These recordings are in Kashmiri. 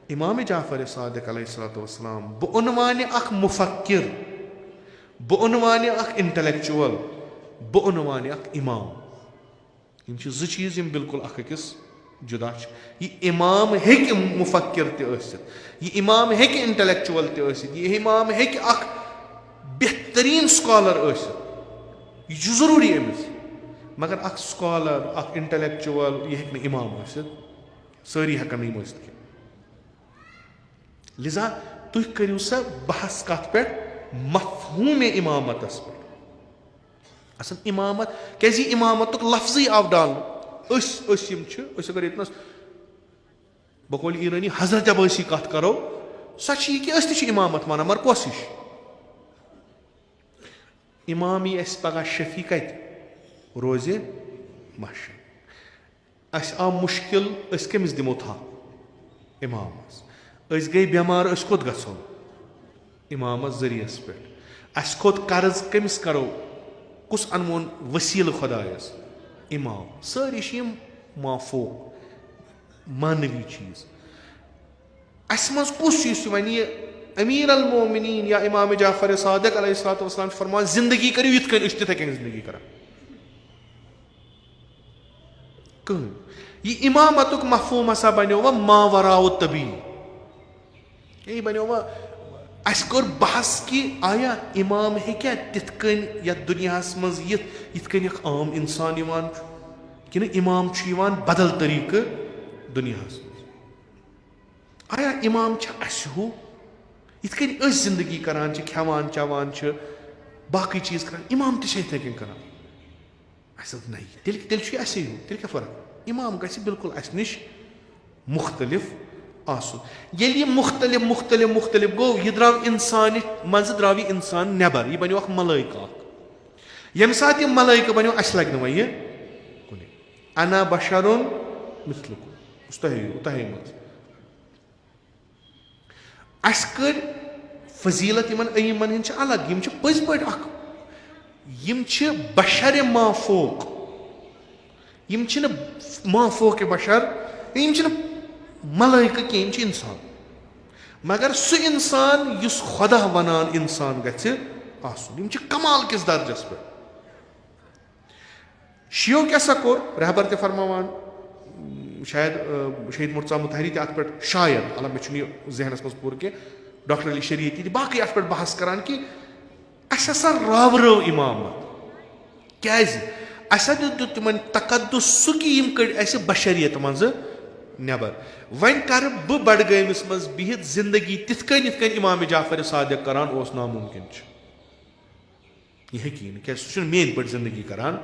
इमाम जाफर सादिक अलैहिस्सलाम बउनवान अख मुफक्किर, बउनवान अख इंटेलेक्चुअल, बउनवान अख इमाम, यम ज चीज यम बिल्कुल अख अकिस जुदा। यह इमाम हेक मुफक्किर त, यह इमाम हेक इंटेलेक्चुअल त, यह इमाम हेक अख बेहतरीन स्कॉलर, यह जरूरी अमिस, मगर अख स्कॉलर अख इंटेलेक्चुअल यह हेक इमाम, सारी हेकन यम क। लिजा तुम करियो सा बहस कत पे मफहूम इमामतस पे। असल इमामत क्या इमामत लफ्जी आव डाल अगर ये बकौल ईरानी हजरत अब्बासी कत करो सच यह कि इमामत माना मगर कस हिश इमाम यी पगह शफी कत रोज मश अस आव मुश्किल कमिस दिमो था इमामस गई बेमार कोत गो इमामस जरियस पे अस खोत कर्ज कमिस करो कुस अनमोन वसील खुदायस इमाम सारी माफो मानवी चीज अस मज कुस चीज वन ये अमीर अल मोमिनीन या इमाम जाफर सादिक अलैहिस्सलाम फरमान जिंदगी करो इत तिथे जिंदगी कर यह इमामतुक मफहूम हसा बनो व मावराउ तबी ये बनो व अस कर बहस कि आया इमाम हे क्या तिथकन या दुनिया मज यिथकन आम इंसान कि इमाम बदल तरीक दुनिया आया इमाम हो यिथकन जिंदगी करान खेवान चवान बाकी चीज करान इमाम तथे कन नहीं तेल तेल क्या फर्क इमाम गि बिल्कुल अस निश मुख्तलिफ ये मुख्तलिफ मुख्तलिफ मुख्तलिफ गो यह द्राव इंसान मज द्राव इंसान नबर यह बनो मलाइका यम सात यह मलाइका बनो अस लग वह कुन अना बशरुन मिसलुकुम तहे मज अस कर फजीलत इन अयीमन हिंद अलग यम पज पे यम बशर माफोक यम माफोक बशर यम मलाइका कह इंसान मगर सह इंसान युस खुदा वनान इंसान गम कमाल किस दर्जस पे शियो क्या कोर रहबर ते फरमावान शायद शहीद मुर्तज़ा मुतहरी ते अत पे शायद अल्लाह मे जहनस मज पूर के डॉक्टर अली शरीयती बाकी अत पे बहस करान कि अस हसा रावरो इमामत क्या दित तिमन तकद्दुस सह कि यम कड़ अस बशरियत मज नबर वन कर बह बडगमिस मज बिहित जिंदगी तिथकन इमाम जाफर सादिक करान ओस नामुमकिन यह हेकी क्या सह मेन पे जिंदगी करान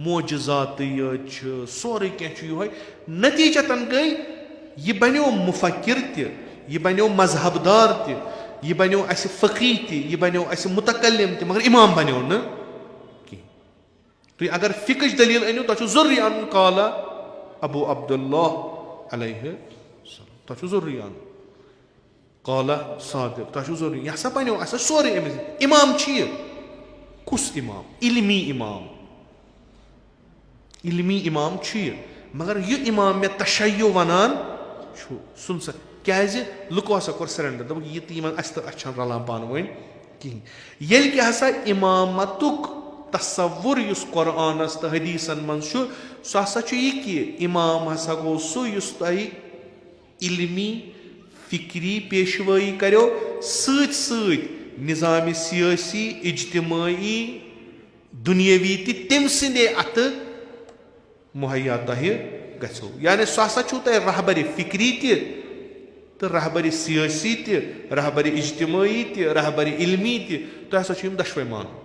मोजजात सोरे कह नतीजतन गई यह बनो मुफक्किर तह बनो मजहबदार तह बनो अस फकी तह बनो अस मुतकल्लिम तह मगर इमाम बनो न तुम अगर फिकच दलील अनु तुम जरूरी अन काला अबू अब्दुल्लाह अलैहि तुम जरूरी अन काला सादिक तुम जरूरी यह बनो अस सोरे इमाम कुस इमाम इल्मी इमाम मगर यह इमाम मे तशय्यो वनान सुन सा क्या लुको हसा कोर सरेंडर दप यह तीन अस तो अच्छा रलान पान वन कहें ये क्या हसा इमामतुक तसव्वुर युस कुरानस तो हदीसन मन सह हसा यह कि इमाम हसा गो सह तुह इल्मी फिक्री पेशवाई करो सत निज़ाम सियासी इज्तिमाई दुनियावी तम सिंदे अत मुहैया तह गो यानी सह हसा तुह रहबर फिक्री तो रहबर सियासी रहबर इज्तिमाई रहबर इल्मी तुह हसा दशवे मान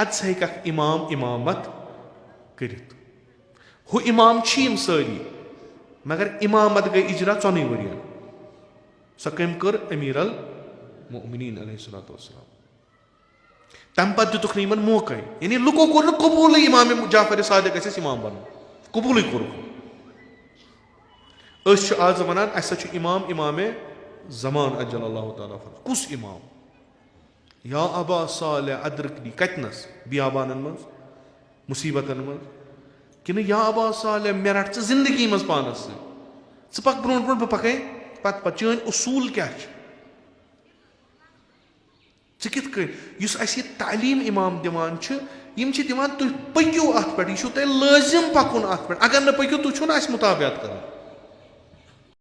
अद हेक इमाम इमामत कर हु इमाम सारी मगर इमामत गई इजरा 4 वरियन सह कम कर अमीर अल मोमिनीन अलैहिस्सलाम तम पे दुख मौका यानी लुको कोर कबूल इमाम जाफर सादिक गस इमाम बन कबूल कोर आज वन अस इमाम इमाम जमान अज्जल अल्लाह ताला कुस इमाम या अबा सालिह अदरकनी कतनस बियाबान मज मुसीबतन मज कि या अबा सालिह मे रट जिंदगी मज पानस ژٕ پک برونٛٹھ برونٛٹھ بہٕ پکے پتہٕ چٲنۍ اصوٗل کیٛاہ چھِ ژٕ کِتھ کٔنۍ یُس اَسہِ یہِ تعلیٖم اِمام دِوان چھِ یِم چھِ دِوان تُہۍ پٔکِو اَتھ پٮ۪ٹھ یہِ چھُو تۄہہِ لٲزِم پَکُن اَتھ پٮ۪ٹھ اگر نہٕ پٔکِو تُہۍ چھُو نہٕ اَسہِ مُطابعت کَران